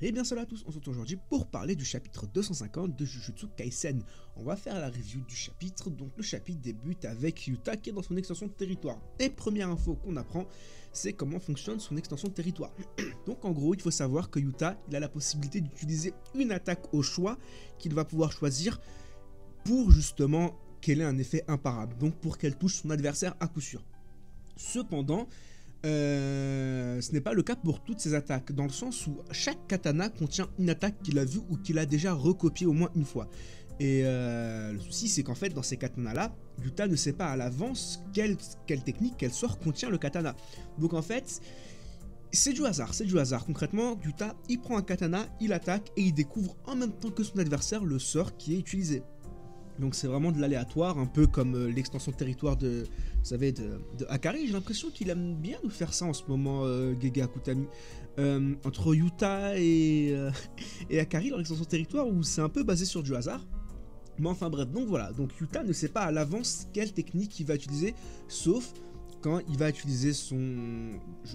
Et bien salut à tous, on se retrouve aujourd'hui pour parler du chapitre 250 de Jujutsu Kaisen. On va faire la review du chapitre, donc le chapitre débute avec Yuta qui est dans son extension de territoire. Et première info qu'on apprend, c'est comment fonctionne son extension de territoire. Donc en gros, il faut savoir que Yuta, il a la possibilité d'utiliser une attaque au choix qu'il va pouvoir choisir pour justement qu'elle ait un effet imparable, donc pour qu'elle touche son adversaire à coup sûr. Cependant, ce n'est pas le cas pour toutes ces attaques, dans le sens où chaque katana contient une attaque qu'il a vue ou qu'il a déjà recopiée au moins une fois. Et le souci, c'est qu'en fait, dans ces katanas-là, Yuta ne sait pas à l'avance quelle technique, quel sort contient le katana. Donc en fait, c'est du hasard, Concrètement, Yuta, il prend un katana, il attaque et il découvre en même temps que son adversaire le sort qui est utilisé. Donc c'est vraiment de l'aléatoire, un peu comme l'extension de territoire de Akari. J'ai l'impression qu'il aime bien nous faire ça en ce moment, Gege Akutami. Entre Yuta et Akari, leur extension de territoire, où c'est un peu basé sur du hasard. Mais enfin bref, donc voilà. Donc Yuta ne sait pas à l'avance quelle technique il va utiliser, sauf quand il va utiliser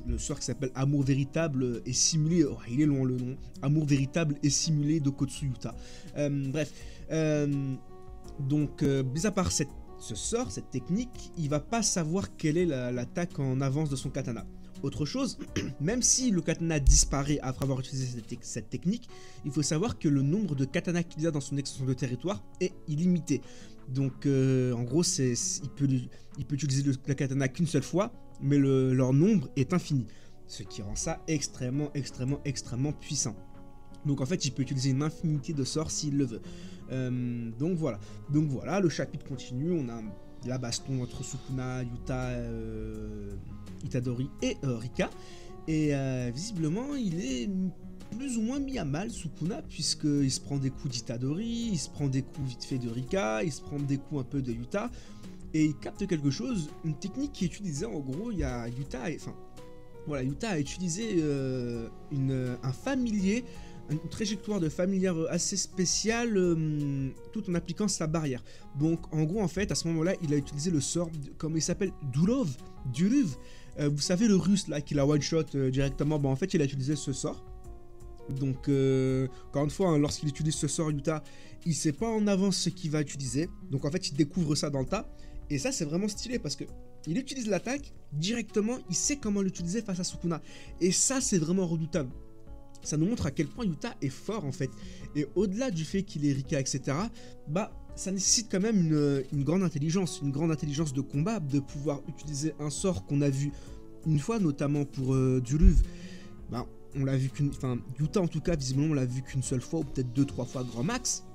le sort qui s'appelle Amour véritable et simulé. Oh, il est long le nom. Amour véritable et simulé d'Okotsu Yuta. Bref. Donc, mis à part ce sort, cette technique, il va pas savoir quelle est l'attaque en avance de son katana. Autre chose, même si le katana disparaît après avoir utilisé cette technique, il faut savoir que le nombre de katanas qu'il a dans son extension de territoire est illimité. Donc, en gros, il peut utiliser le katana qu'une seule fois, mais leur nombre est infini. Ce qui rend ça extrêmement puissant. Donc en fait, il peut utiliser une infinité de sorts s'il le veut. Donc voilà, le chapitre continue. On a la baston entre Sukuna, Yuta, Itadori et Rika. Et visiblement, il est plus ou moins mis à mal, Sukuna, puisqu'il se prend des coups d'Itadori, il se prend des coups vite fait de Rika, il se prend des coups un peu de Yuta. Et il capte quelque chose, une technique qui est utilisée en gros, il y a Yuta a utilisé un familier, une trajectoire de familière assez spéciale, tout en appliquant sa barrière. Donc en gros en fait à ce moment là il a utilisé le sort, comme il s'appelle, Duruv, vous savez le russe là qui la one shot directement. Bon en fait il a utilisé ce sort. Donc encore une fois, hein, lorsqu'il utilise ce sort, Yuta, il sait pas en avance ce qu'il va utiliser. Donc en fait il découvre ça dans le tas. Et ça c'est vraiment stylé parce que il utilise l'attaque directement, il sait comment l'utiliser face à Sukuna. Et ça c'est vraiment redoutable. Ça nous montre à quel point Yuta est fort en fait. Et au-delà du fait qu'il est Rika, etc., bah ça nécessite quand même une grande intelligence de combat, de pouvoir utiliser un sort qu'on a vu une fois, notamment pour Duruv. Bah on l'a vu Yuta en tout cas, visiblement on l'a vu qu'une seule fois, ou peut-être 2-3 fois grand max.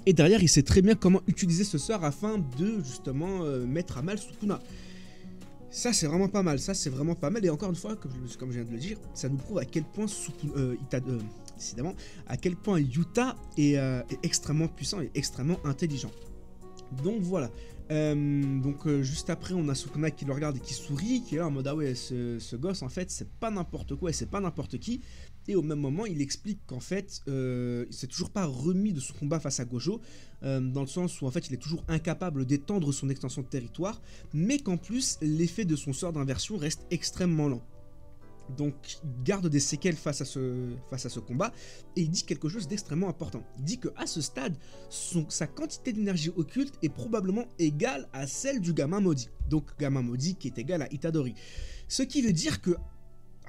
Et derrière il sait très bien comment utiliser ce sort afin de justement mettre à mal Sukuna. Ça c'est vraiment pas mal, et encore une fois, comme je viens de le dire, ça nous prouve à quel point à quel point Yuta est extrêmement puissant et extrêmement intelligent. Donc voilà, juste après on a Sukuna qui le regarde et qui sourit, qui est là en mode ah ouais, ce gosse en fait c'est pas n'importe quoi et c'est pas n'importe qui. Et au même moment il explique qu'en fait il s'est toujours pas remis de son combat face à Gojo, dans le sens où en fait il est toujours incapable d'étendre son extension de territoire, mais qu'en plus l'effet de son sort d'inversion reste extrêmement lent. Donc il garde des séquelles face à ce combat, et il dit quelque chose d'extrêmement important. Il dit qu'à ce stade, sa quantité d'énergie occulte est probablement égale à celle du gamin maudit. Donc gamin maudit qui est égal à Itadori. Ce qui veut dire que,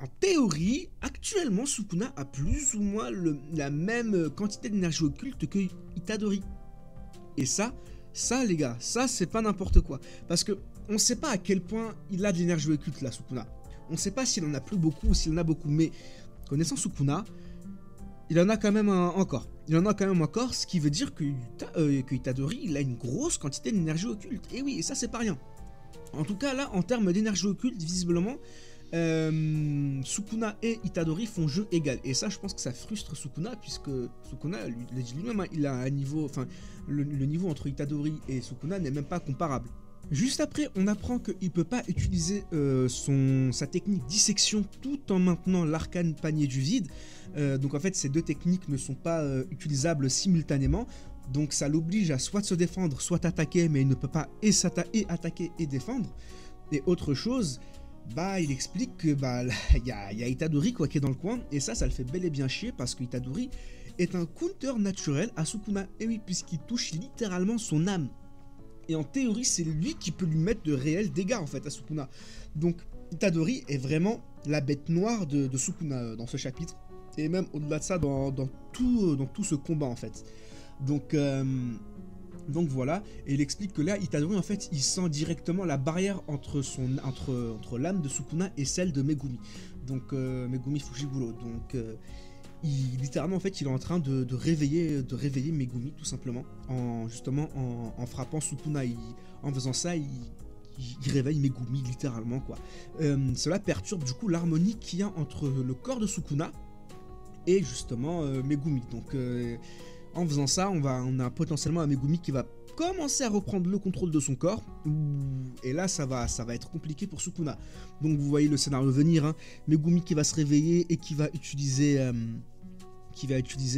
en théorie, actuellement Sukuna a plus ou moins la même quantité d'énergie occulte que Itadori. Et ça les gars, ça c'est pas n'importe quoi. Parce que on sait pas à quel point il a de l'énergie occulte là, Sukuna. On ne sait pas s'il en a plus beaucoup ou s'il en a beaucoup, mais connaissant Sukuna, il en a quand même encore. Ce qui veut dire que Itadori, il a une grosse quantité d'énergie occulte. Et oui, et ça c'est pas rien. En tout cas là, en termes d'énergie occulte, visiblement, Sukuna et Itadori font jeu égal. Et ça, je pense que ça frustre Sukuna, puisque Sukuna, lui-même, il a un niveau, le niveau entre Itadori et Sukuna n'est même pas comparable. Juste après, on apprend qu'il ne peut pas utiliser sa technique dissection tout en maintenant l'arcane panier du vide. Donc en fait, ces deux techniques ne sont pas utilisables simultanément. Donc ça l'oblige à soit se défendre, soit attaquer, mais il ne peut pas et attaquer et défendre. Et autre chose, bah il explique que bah il y a Itadori quoi qui est dans le coin, et ça le fait bel et bien chier parce que Itadori est un counter naturel à Sukuna, et oui, puisqu'il touche littéralement son âme. Et en théorie, c'est lui qui peut lui mettre de réels dégâts en fait à Sukuna. Donc Itadori est vraiment la bête noire de Sukuna dans ce chapitre, et même au-delà de ça dans tout ce combat en fait. Donc voilà, et il explique que là, Itadori en fait, il sent directement la barrière entre l'âme de Sukuna et celle de Megumi. Donc Megumi Fushiguro. Donc littéralement en fait, il est en train de réveiller Megumi tout simplement, en frappant Sukuna. En faisant ça, il réveille Megumi littéralement quoi. Cela perturbe du coup l'harmonie qu'il y a entre le corps de Sukuna et justement Megumi. Donc en faisant ça, on a potentiellement un Megumi qui va commencer à reprendre le contrôle de son corps, et là ça va être compliqué pour Sukuna. Donc vous voyez le scénario venir, hein. Megumi qui va se réveiller et qui va utiliser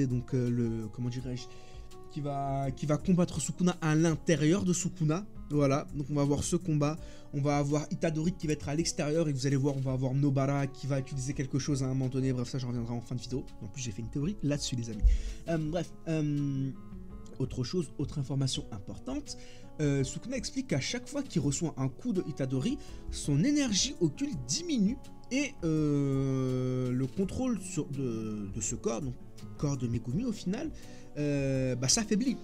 donc le, comment dirais-je, qui va combattre Sukuna à l'intérieur de Sukuna. Voilà, donc on va avoir ce combat, on va avoir Itadori qui va être à l'extérieur, et vous allez voir, on va avoir Nobara qui va utiliser quelque chose à un moment donné. Bref, ça j'en reviendrai en fin de vidéo. En plus j'ai fait une théorie là-dessus les amis. Autre information importante, Sukuna explique qu'à chaque fois qu'il reçoit un coup de Itadori, son énergie occulte diminue, et le contrôle de ce corps, donc le corps de Megumi au final, s'affaiblit.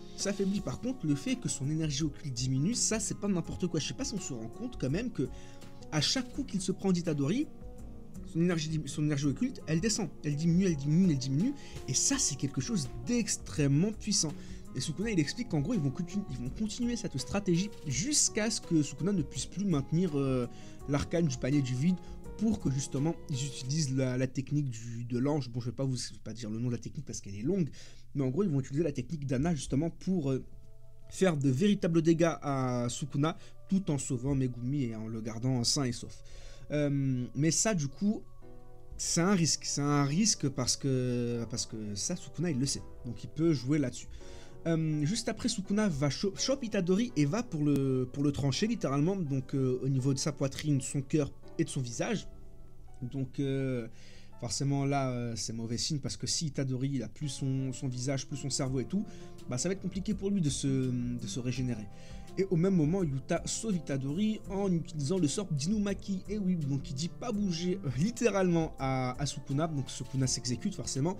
Par contre, le fait que son énergie occulte diminue, ça c'est pas n'importe quoi. Je sais pas si on se rend compte quand même que à chaque coup qu'il se prend d'Itadori, son énergie occulte, elle descend, elle diminue, et ça c'est quelque chose d'extrêmement puissant. Et Sukuna il explique qu'en gros ils vont continuer cette stratégie jusqu'à ce que Sukuna ne puisse plus maintenir l'arcane du panier du vide, pour que justement ils utilisent la technique de l'ange. Bon, je vais pas dire le nom de la technique parce qu'elle est longue, mais en gros ils vont utiliser la technique d'Anna justement pour faire de véritables dégâts à Sukuna, tout en sauvant Megumi et en le gardant sain et sauf. Mais ça du coup c'est un risque parce que ça Sukuna il le sait, donc il peut jouer là-dessus. Juste après, Sukuna va chope Itadori et va pour le trancher littéralement, donc au niveau de sa poitrine, son cœur et de son visage. Donc forcément là c'est mauvais signe, parce que si Itadori il a plus son visage, plus son cerveau et tout, bah ça va être compliqué pour lui de se régénérer. Et au même moment, Yuta sauve Itadori en utilisant le sort d'Inumaki. Et oui, donc il dit pas bouger littéralement à Sukuna, donc Sukuna s'exécute forcément.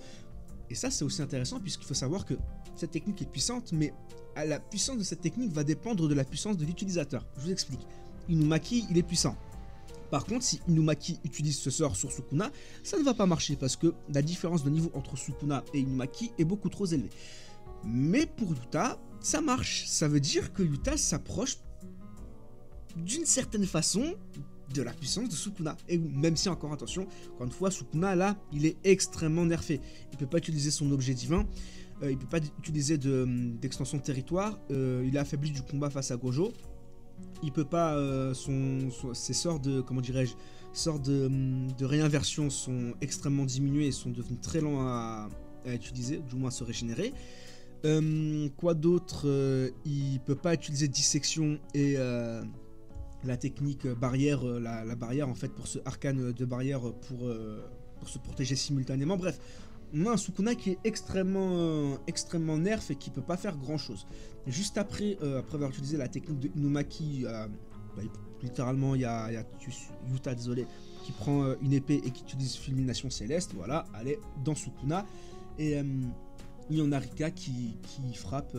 Et ça c'est aussi intéressant, puisqu'il faut savoir que cette technique est puissante, mais la puissance de cette technique va dépendre de la puissance de l'utilisateur. Je vous explique. Inumaki il est puissant. Par contre, si Inumaki utilise ce sort sur Sukuna, ça ne va pas marcher, parce que la différence de niveau entre Sukuna et Inumaki est beaucoup trop élevée. Mais pour Yuta, ça marche. Ça veut dire que Yuta s'approche d'une certaine façon de la puissance de Sukuna. Et même si, encore attention, encore une fois, Sukuna là, il est extrêmement nerfé. Il ne peut pas utiliser son objet divin, il ne peut pas utiliser d'extension de territoire, il est affaibli du combat face à Gojo. Il peut pas, ses sorts de, comment dirais-je, sorts de réinversion sont extrêmement diminués et sont devenus très lents à utiliser, du moins à se régénérer. Quoi d'autre, il peut pas utiliser dissection et la technique barrière, la barrière en fait pour ce arcane de barrière pour se protéger simultanément. Bref, on a un Sukuna qui est extrêmement nerf et qui peut pas faire grand chose. Juste après avoir utilisé la technique de Inumaki, littéralement il y a Yuta, désolé, qui prend une épée et qui utilise Fulmination Céleste, voilà, allez, dans Sukuna. Et il y en a Rika qui frappe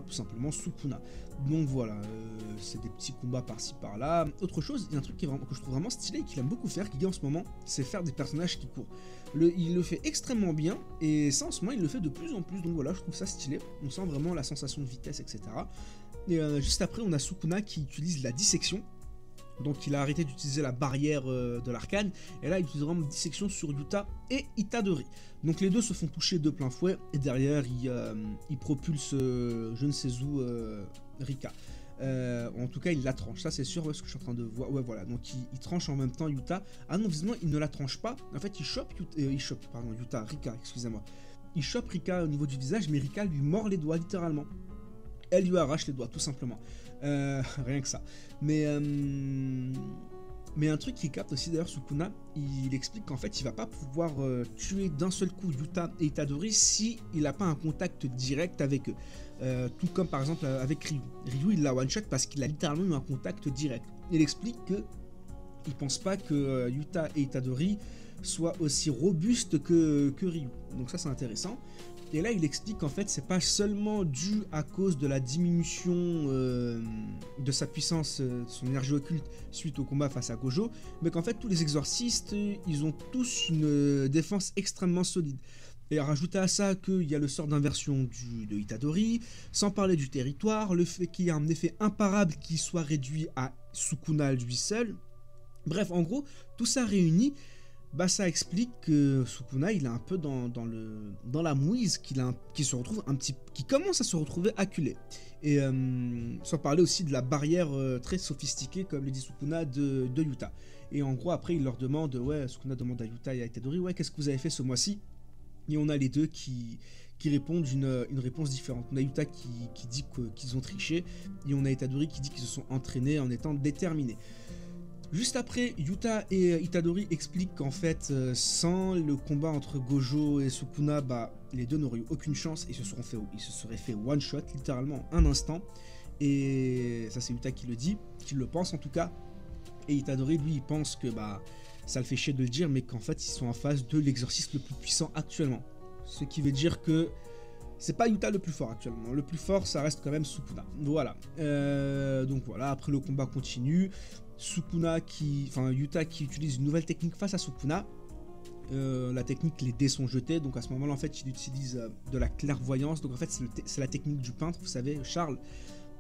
tout simplement Sukuna. Donc voilà, c'est des petits combats par-ci par-là. Autre chose, il y a un truc que je trouve vraiment stylé et qu'il aime beaucoup faire, qu'il dit en ce moment, c'est faire des personnages qui courent. Il le fait extrêmement bien, et ça en ce moment il le fait de plus en plus, donc voilà, je trouve ça stylé. On sent vraiment la sensation de vitesse, etc. Et juste après, on a Sukuna qui utilise la dissection. Donc il a arrêté d'utiliser la barrière de l'arcane, et là il utilise vraiment dissection sur Yuta et Itadori. Donc les deux se font toucher de plein fouet, et derrière il propulse je ne sais où Rika. En tout cas il la tranche, ça c'est sûr, parce que je suis en train de voir. Ouais voilà, donc il tranche en même temps Yuta. Ah non, visiblement il ne la tranche pas, en fait il chope Rika, excusez-moi. Il chope Rika au niveau du visage, mais Rika lui mord les doigts littéralement. Elle lui arrache les doigts tout simplement. Rien que ça. Mais Mais un truc qui capte aussi d'ailleurs Sukuna, il explique qu'en fait il va pas pouvoir tuer d'un seul coup Yuta et Itadori si il n'a pas un contact direct avec eux. Tout comme par exemple avec Ryu. Ryu il l'a one shot parce qu'il a littéralement eu un contact direct. Il explique que il pense pas que Yuta et Itadori soient aussi robustes que Ryu. Donc ça c'est intéressant. Et là il explique qu'en fait c'est pas seulement dû à cause de la diminution de sa puissance, de son énergie occulte suite au combat face à Gojo, mais qu'en fait tous les exorcistes ils ont tous une défense extrêmement solide. Et rajouter à ça qu'il y a le sort d'inversion de Itadori, sans parler du territoire, le fait qu'il y ait un effet imparable qui soit réduit à Sukuna lui seul. Bref, en gros, tout ça réuni, bah ça explique que Sukuna il est un peu dans la mouise, qui se retrouve qui commence à se retrouver acculé. Et sans parler aussi de la barrière très sophistiquée, comme le dit Sukuna, de Yuta. Et en gros, après, il leur demande, Sukuna demande à Yuta et à Itadori, qu'est-ce que vous avez fait ce mois-ci? Et on a les deux qui répondent une réponse différente. On a Yuta qui dit qu'ils ont triché, et on a Itadori qui dit qu'ils se sont entraînés en étant déterminés. Juste après, Yuta et Itadori expliquent qu'en fait, sans le combat entre Gojo et Sukuna, les deux n'auraient eu aucune chance et ils se seraient fait one shot, littéralement en un instant. Et ça c'est Yuta qui le dit, qui le pense en tout cas. Et Itadori, lui, il pense que ça le fait chier de le dire, mais qu'en fait ils sont en face de l'exorciste le plus puissant actuellement. Ce qui veut dire que c'est pas Yuta le plus fort actuellement. Le plus fort, ça reste quand même Sukuna. Voilà. Donc voilà, après le combat continue. Yuta qui utilise une nouvelle technique face à Sukuna. La technique, les dés sont jetés. Donc à ce moment-là, en fait, il utilise de la clairvoyance. Donc en fait, c'est la technique du peintre, vous savez, Charles.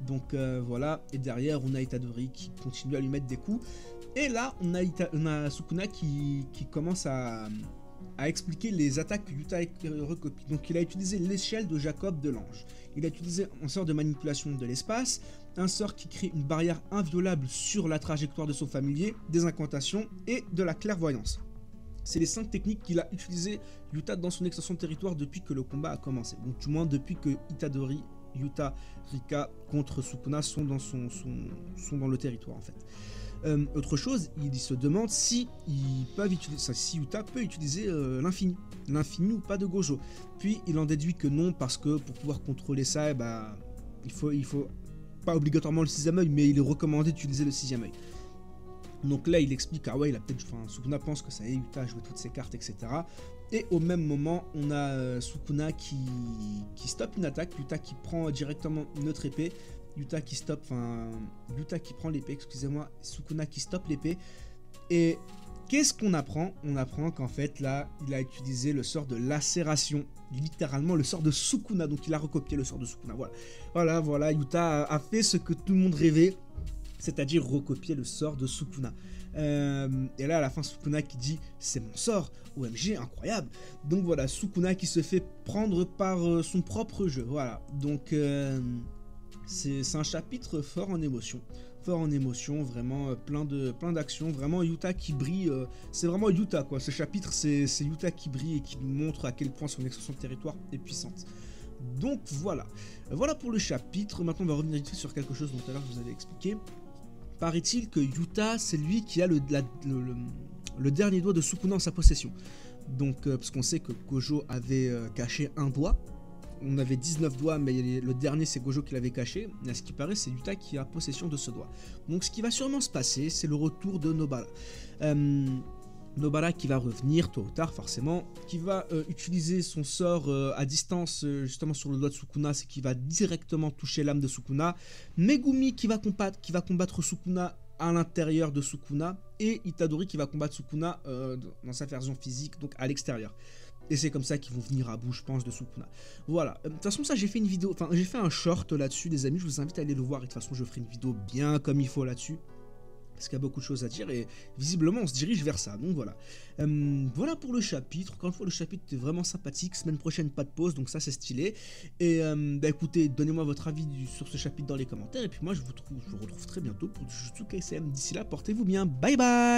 Donc voilà. Et derrière, on a Itadori qui continue à lui mettre des coups. Et là, on a Sukuna qui commence à expliquer les attaques que Yuta recopie. Donc il a utilisé l'échelle de Jacob de l'ange. Il a utilisé un sort de manipulation de l'espace, un sort qui crée une barrière inviolable sur la trajectoire de son familier, des incantations et de la clairvoyance. C'est les 5 techniques qu'il a utilisées Yuta dans son extension de territoire depuis que le combat a commencé. Donc du moins depuis que Itadori, Yuta, Rika contre Sukuna sont dans le territoire en fait. Autre chose, il se demande si Yuta peut utiliser l'infini ou pas de Gojo. Puis il en déduit que non, parce que pour pouvoir contrôler ça, il faut pas obligatoirement le 6ème œil, mais il est recommandé d'utiliser le 6ème œil. Donc là il explique, Sukuna pense que ça y est, Yuta a joué toutes ses cartes, etc. Et au même moment, on a Sukuna qui stoppe une attaque, Yuta qui prend directement une autre épée, Yuta qui prend l'épée, excusez-moi, Sukuna qui stoppe l'épée. Et qu'est-ce qu'on apprend? On apprend qu'en fait là, il a utilisé le sort de lacération, littéralement le sort de Sukuna, donc il a recopié le sort de Sukuna, voilà, Yuta a fait ce que tout le monde rêvait, c'est-à-dire recopier le sort de Sukuna. Et là à la fin, Sukuna qui dit c'est mon sort, OMG, incroyable. Donc voilà, Sukuna qui se fait prendre par son propre jeu, voilà, donc c'est un chapitre fort en émotion, vraiment plein d'actions, vraiment Yuta qui brille, c'est vraiment Yuta quoi, ce chapitre c'est Yuta qui brille et qui nous montre à quel point son extension de territoire est puissante. Donc voilà pour le chapitre. Maintenant on va revenir vite fait sur quelque chose dont tout à l'heure je vous avais expliqué. Paraît-il que Yuta c'est lui qui a le dernier doigt de Sukuna en sa possession, donc parce qu'on sait que Gojo avait caché un doigt. On avait 19 doigts, mais le dernier c'est Gojo qui l'avait caché. Et à ce qui paraît, c'est Yuta qui a possession de ce doigt. Donc ce qui va sûrement se passer, c'est le retour de Nobara. Nobara qui va revenir tôt ou tard forcément, qui va utiliser son sort à distance justement sur le doigt de Sukuna, c'est qui va directement toucher l'âme de Sukuna. Megumi qui va combattre Sukuna à l'intérieur de Sukuna, et Itadori qui va combattre Sukuna dans sa version physique, donc à l'extérieur. Et c'est comme ça qu'ils vont venir à bout, je pense, de Sukuna. Voilà. De toute façon, ça, j'ai fait une vidéo, j'ai fait un short là-dessus, les amis. Je vous invite à aller le voir. Et de toute façon, je ferai une vidéo bien comme il faut là-dessus, parce qu'il y a beaucoup de choses à dire. Et visiblement, on se dirige vers ça. Donc voilà. Voilà pour le chapitre. Encore une fois, le chapitre est vraiment sympathique. Semaine prochaine, pas de pause. Donc ça, c'est stylé. Et écoutez, donnez-moi votre avis sur ce chapitre dans les commentaires. Et puis moi, je vous retrouve très bientôt pour du Jujutsu Kaisen. D'ici là, portez-vous bien. Bye bye.